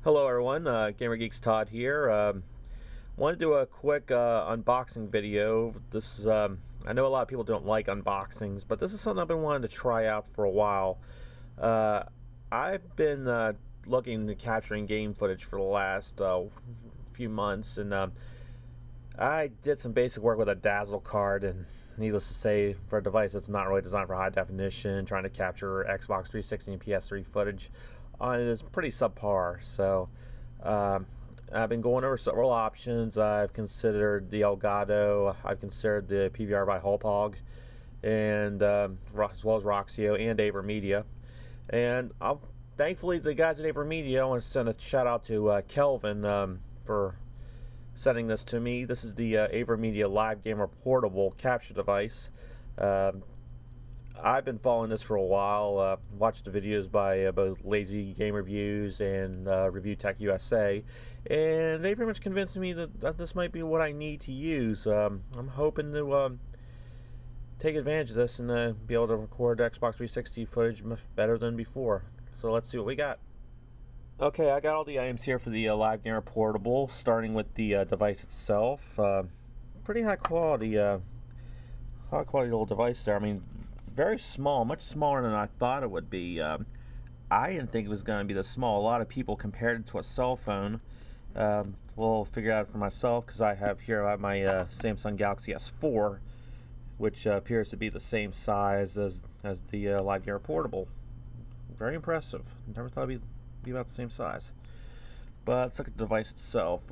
Hello everyone, Gamer Geeks Todd here. Want to do a quick unboxing video. This is, I know a lot of people don't like unboxings, but this is something I've been wanting to try out for a while. Uh, I've been looking to capturing game footage for the last few months, and I did some basic work with a Dazzle card, and needless to say, for a device that's not really designed for high definition, trying to capture Xbox 360 and PS3 footage on it is pretty subpar. So um, I've been going over several options. I've considered the Elgato, I've considered the PVR by Hauppauge, and as well as Roxio and AverMedia. And thankfully, the guys at AverMedia, I want to send a shout out to Kelvin for sending this to me. This is the AverMedia Live Gamer Portable capture device. Um, I've been following this for a while. Watched the videos by both Lazy Game Reviews and Review Tech USA, and they pretty much convinced me that this might be what I need to use. I'm hoping to take advantage of this and be able to record Xbox 360 footage much better than before. So let's see what we got. Okay, I got all the items here for the Live Gamer Portable, starting with the device itself. Pretty high quality little device there. I mean, very small, much smaller than I thought it would be. I didn't think it was going to be this small. A lot of people compared it to a cell phone. We'll figure out for myself because I have my Samsung Galaxy S4, which appears to be the same size as the Live Gear Portable. Very impressive. Never thought it'd be about the same size. But let's look at the device itself.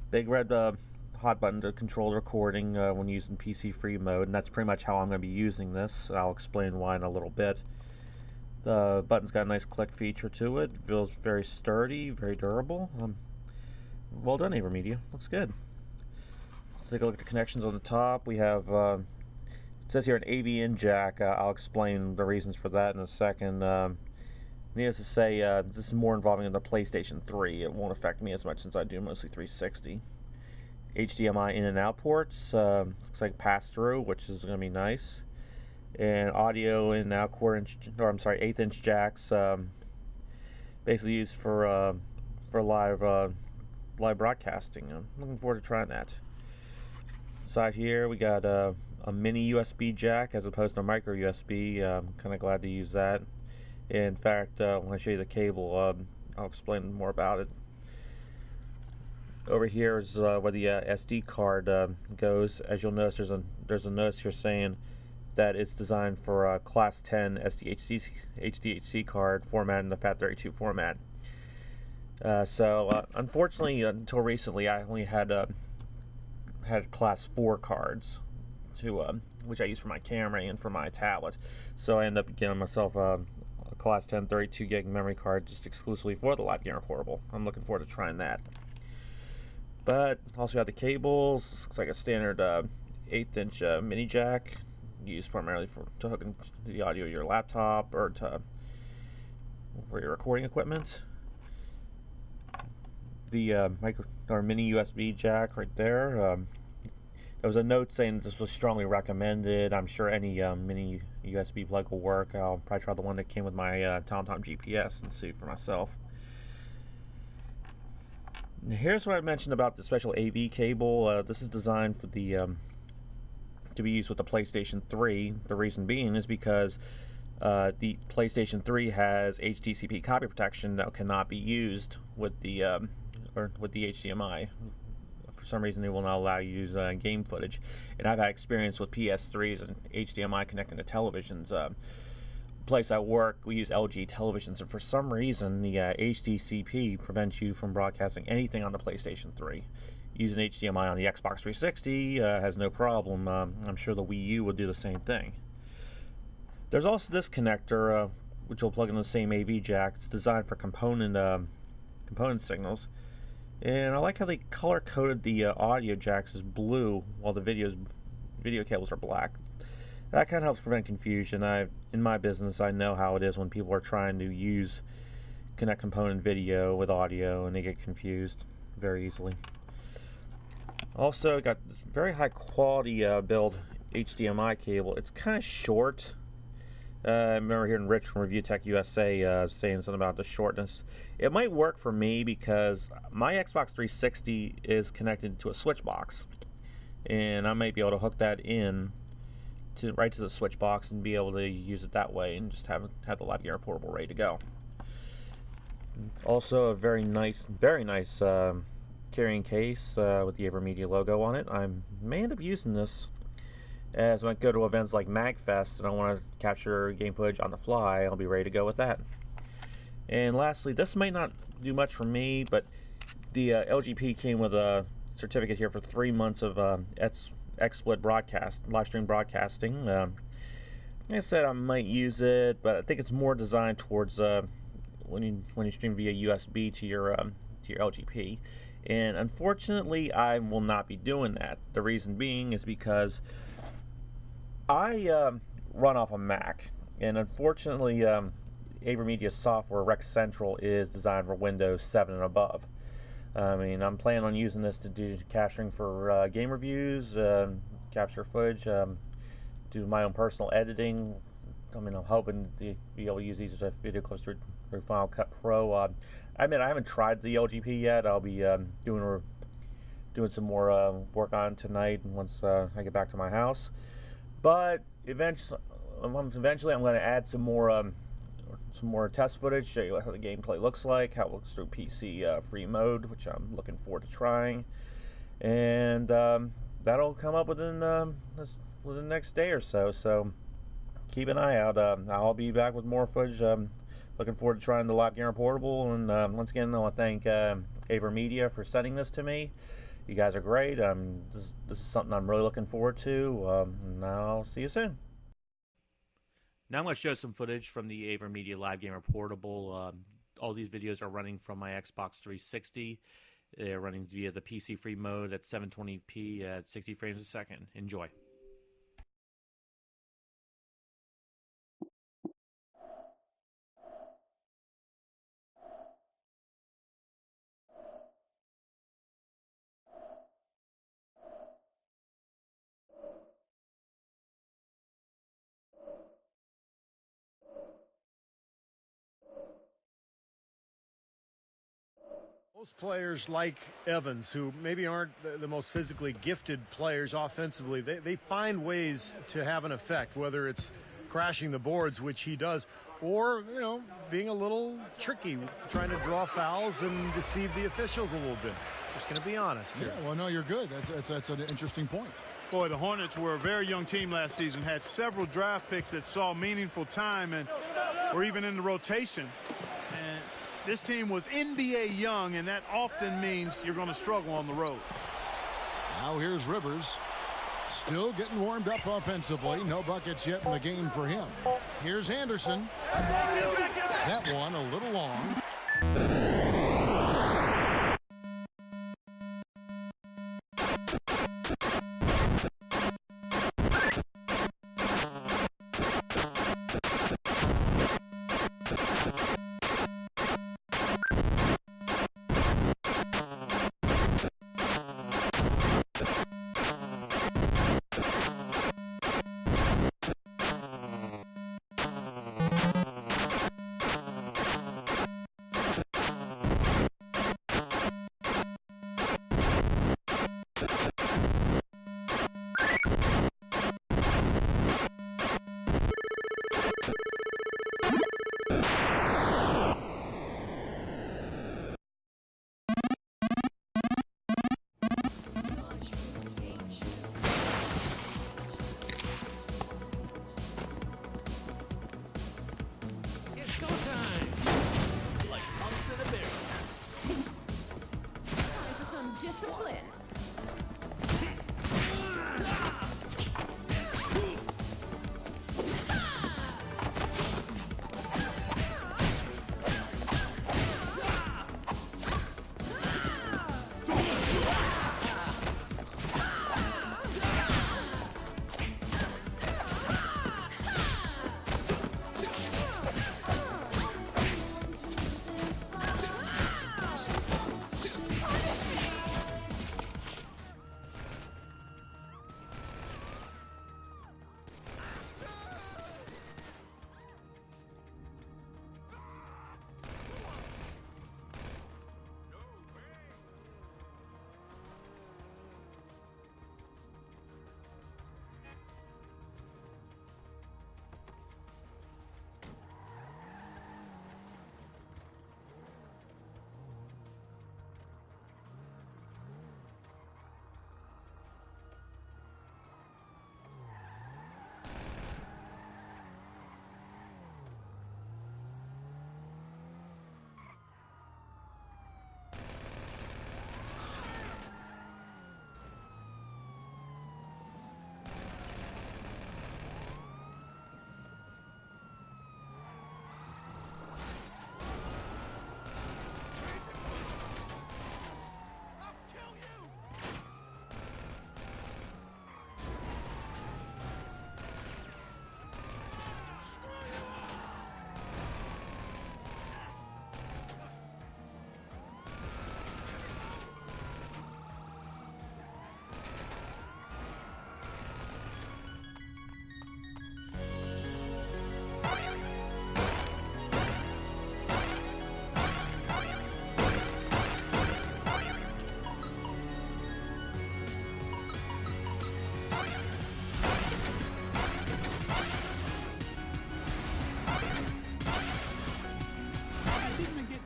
Big red hot button to control the recording when using PC free mode, and that's pretty much how I'm going to be using this. I'll explain why in a little bit. The button's got a nice click feature to it. Feels very sturdy, very durable. Well done, AverMedia. Looks good. Let's take a look at the connections on the top. We have it says here an AV in jack. I'll explain the reasons for that in a second. Needless to say, this is more involving in the PlayStation 3. It won't affect me as much since I do mostly 360. HDMI in and out ports, looks like pass through, which is going to be nice, and audio in and out eighth inch jacks, basically used for live broadcasting. I'm looking forward to trying that. Side here we got a mini USB jack as opposed to a micro USB. I'm kind of glad to use that. In fact, when I show you the cable, I'll explain more about it. Over here is where the SD card goes. As you'll notice, there's a notice here saying that it's designed for a Class 10 SDHC card format in the FAT32 format. Unfortunately, until recently, I only had Class 4 cards, which I use for my camera and for my tablet. So I ended up getting myself a Class 10 32 gig memory card just exclusively for the Live Gamer Portable. I'm looking forward to trying that. But also got the cables. This looks like a standard 1/8 inch mini jack, used primarily to hook into the audio of your laptop or for your recording equipment. The mini USB jack right there. There was a note saying this was strongly recommended. I'm sure any mini USB plug will work. I'll probably try the one that came with my TomTom GPS and see for myself. Here's what I mentioned about the special AV cable. This is designed for the to be used with the PlayStation 3. The reason being is because the PlayStation 3 has HDCP copy protection that cannot be used with the HDMI. For some reason, they will not allow you to use game footage. And I've had experience with PS3s and HDMI connecting to televisions. Place I work, we use LG televisions, and for some reason the HDCP prevents you from broadcasting anything on the PlayStation 3. Using HDMI on the Xbox 360 has no problem. I'm sure the Wii U will do the same thing. There's also this connector, which will plug in the same AV jack. It's designed for component signals, and I like how they color-coded the audio jacks as blue while the video cables are black. That kind of helps prevent confusion. In my business, I know how it is when people are trying to connect component video with audio, and they get confused very easily. Also, got this very high quality build HDMI cable. It's kind of short. I remember hearing Rich from Review Tech USA saying something about the shortness. It might work for me because my Xbox 360 is connected to a switch box, and I might be able to hook that in right to the switch box and be able to use it that way and just have the Live Gamer Portable ready to go. Also, a very nice carrying case with the AverMedia logo on it. I may end up using this as when I go to events like MagFest and I want to capture game footage on the fly. I'll be ready to go with that. And lastly, this might not do much for me, but the LGP came with a certificate here for 3 months of XSplit live stream broadcasting. Like I said, I might use it, but I think it's more designed towards when you stream via USB to your LGP. And unfortunately, I will not be doing that. The reason being is because I run off a Mac, and unfortunately, AverMedia software Rec Central is designed for Windows 7 and above. I mean, I'm planning on using this to do capturing for game reviews, capture footage, do my own personal editing. I mean, I'm hoping to be able to use these as video clips through Final Cut Pro. I admit I haven't tried the LGP yet. I'll be doing some more work on it tonight once I get back to my house. But eventually I'm going to add some more test footage, show you how the gameplay looks like, how it looks through PC free mode, which I'm looking forward to trying. And that'll come up within the next day or so. So keep an eye out. I'll be back with more footage. Looking forward to trying the Live Gamer Portable. And once again, I want to thank AverMedia for sending this to me. You guys are great. This is something I'm really looking forward to. And I'll see you soon. Now I'm going to show some footage from the AverMedia Live Gamer Portable. All these videos are running from my Xbox 360. They're running via the PC free mode at 720p at 60 frames a second. Enjoy. Most players like Evans, who maybe aren't the most physically gifted players offensively, they find ways to have an effect, whether it's crashing the boards, which he does, or, you know, being a little tricky, trying to draw fouls and deceive the officials a little bit. Just going to be honest here. Yeah, well, no, you're good. That's an interesting point. Boy, the Hornets were a very young team last season, had several draft picks that saw meaningful time and were even in the rotation. And this team was NBA young, and that often means you're going to struggle on the road. Now here's Rivers. Still getting warmed up offensively. No buckets yet in the game for him. Here's Anderson. That one a little long.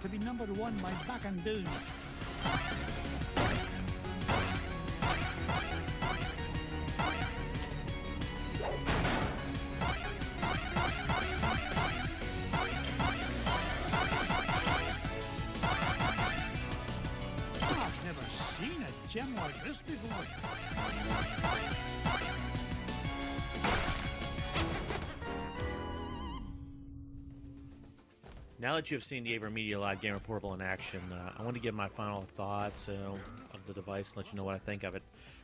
to be number one by back and down. I've never seen a gem like this before. Now that you've seen the AverMedia Live Gamer Portable in action, I want to give my final thoughts of the device and let you know what I think of it.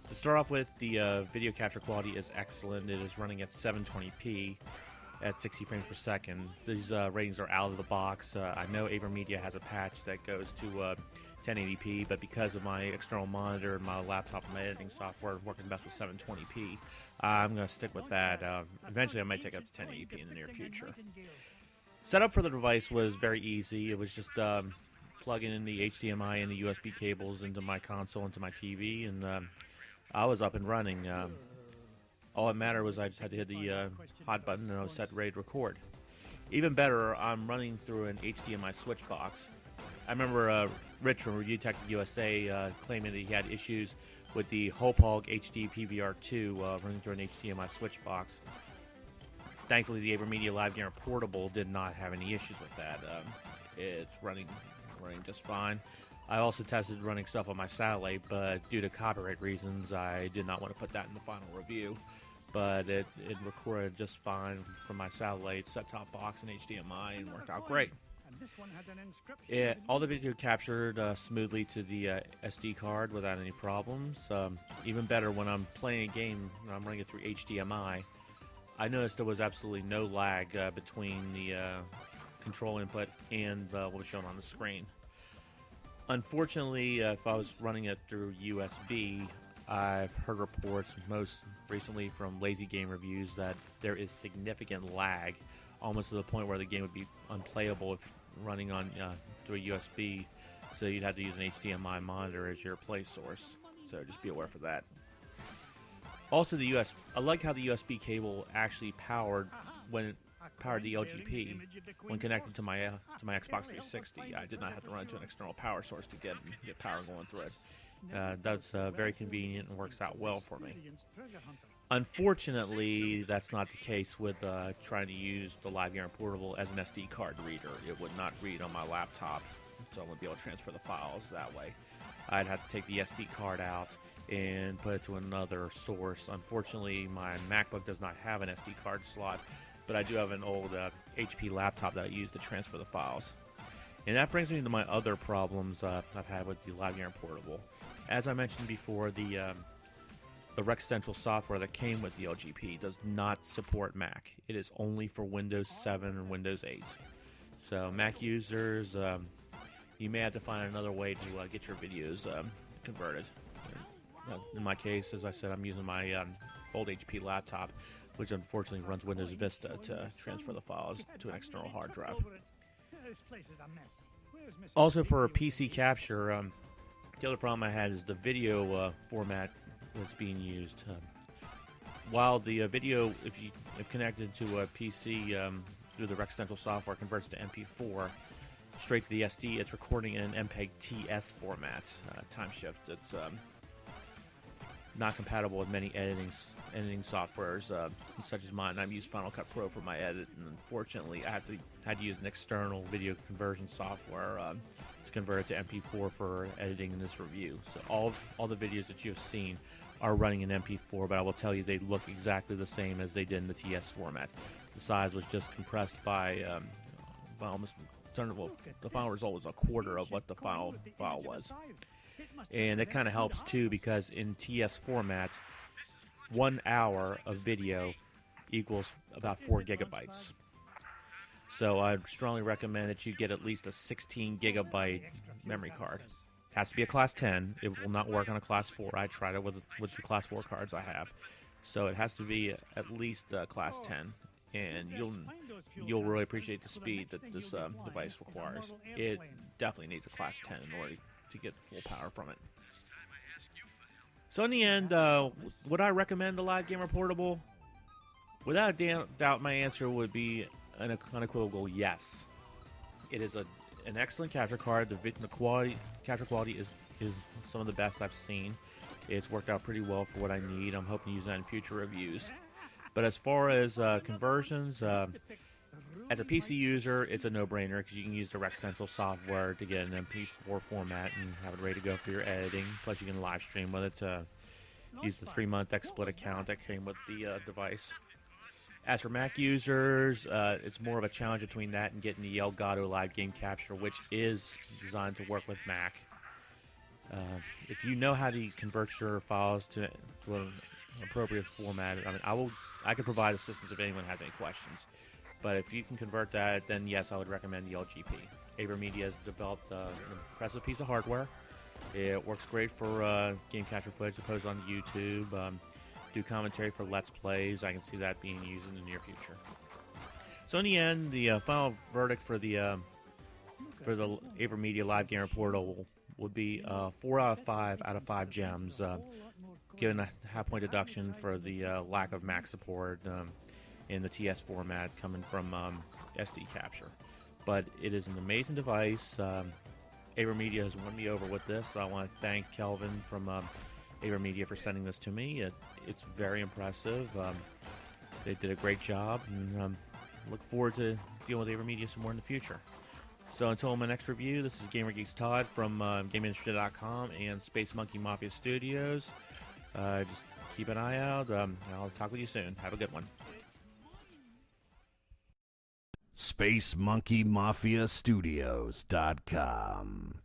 To start off with, the video capture quality is excellent. It is running at 720p at 60 frames per second. These ratings are out of the box. I know AverMedia has a patch that goes to 1080p, but because of my external monitor and my laptop and my editing software working best with 720p, I'm going to stick with that. Eventually I might take it up to 1080p in the near future. Setup for the device was very easy. It was just plugging in the HDMI and the USB cables into my console, into my TV, and I was up and running. All that mattered was I just had to hit the hot button and I was set ready to record. Even better, I'm running through an HDMI switch box. I remember Rich from Review Tech USA claiming that he had issues with the Hopog HD PVR2 running through an HDMI switch box. Thankfully, the AverMedia Live Gamer Portable did not have any issues with that. It's running just fine. I also tested running stuff on my satellite, but due to copyright reasons, I did not want to put that in the final review. But it recorded just fine from my satellite set-top box and HDMI and worked out great. All the video captured smoothly to the SD card without any problems. Even better, when I'm playing a game and I'm running it through HDMI, I noticed there was absolutely no lag between the control input and what was shown on the screen. Unfortunately, if I was running it through USB, I've heard reports, most recently from Lazy Game Reviews, that there is significant lag, almost to the point where the game would be unplayable if running on through a USB, so you'd have to use an HDMI monitor as your play source. So just be aware for that. Also, I like how the USB cable actually powered the LGP when connected to my Xbox 360. I did not have to run it to an external power source to get power going through it. That's very convenient and works out well for me. Unfortunately, that's not the case with trying to use the Live Gamer Portable as an SD card reader. It would not read on my laptop, so I wouldn't be able to transfer the files that way. I'd have to take the SD card out and put it to another source. Unfortunately, my MacBook does not have an SD card slot, but I do have an old HP laptop that I use to transfer the files. And that brings me to my other problems I've had with the Live Gamer Portable. As I mentioned before, the Rec Central software that came with the LGP does not support Mac. It is only for Windows 7 and Windows 8. So Mac users, you may have to find another way to get your videos converted. In my case, as I said, I'm using my old HP laptop, which unfortunately runs Windows Vista to transfer the files to an external hard drive. Also, for PC capture, the other problem I had is the video format that's being used. While the video, if connected to a PC through the Rec Central software, converts to MP4 straight to the SD, it's recording in an MPEG TS format. Time shift. It's not compatible with many editing softwares such as mine. I've used Final Cut Pro for my edit, and unfortunately I had to use an external video conversion software to convert it to MP4 for editing in this review. So all the videos that you've seen are running in MP4, but I will tell you they look exactly the same as they did in the TS format. The size was just compressed by almost, the final result was a quarter of what the final file was. And it kind of helps too, because in TS format, 1 hour of video equals about 4 gigabytes. So I'd strongly recommend that you get at least a 16 gigabyte memory card. It has to be a class 10. It will not work on a class 4. I tried it with the class 4 cards I have. So it has to be at least class 10. And you'll really appreciate the speed that this device requires. It definitely needs a class 10 in order to get the full power from it. So in the end, would I recommend the Live Gamer Portable? Without a doubt, my answer would be an unequivocal yes. It is an excellent capture card. The capture quality is some of the best I've seen. It's worked out pretty well for what I need. I'm hoping to use that in future reviews. But as far as conversions, as a PC user, it's a no-brainer because you can use Direct Central software to get an MP4 format and have it ready to go for your editing. Plus, you can live stream with it to use the 3-month XSplit account that came with the device. As for Mac users, it's more of a challenge between that and getting the Elgato Live Game Capture, which is designed to work with Mac. If you know how to convert your files to an appropriate format, I mean, I can provide assistance if anyone has any questions. But if you can convert that, then yes, I would recommend the LGP. AverMedia has developed an impressive piece of hardware. It works great for game capture footage to post on YouTube. Do commentary for Let's Plays. I can see that being used in the near future. So in the end, the final verdict for the AverMedia Live Gamer Portal would be 4 out of 5 out of 5 gems, given a half-point deduction for the lack of Mac support in the TS format coming from SD capture. But it is an amazing device. AverMedia has won me over with this. So I want to thank Kelvin from AverMedia for sending this to me. It's very impressive. They did a great job, and look forward to dealing with AverMedia some more in the future. So until my next review, this is GamerGeeks Todd from GameIndustry.com and Space Monkey Mafia Studios. Just keep an eye out. I'll talk with you soon. Have a good one. SpaceMonkeyMafiaStudios.com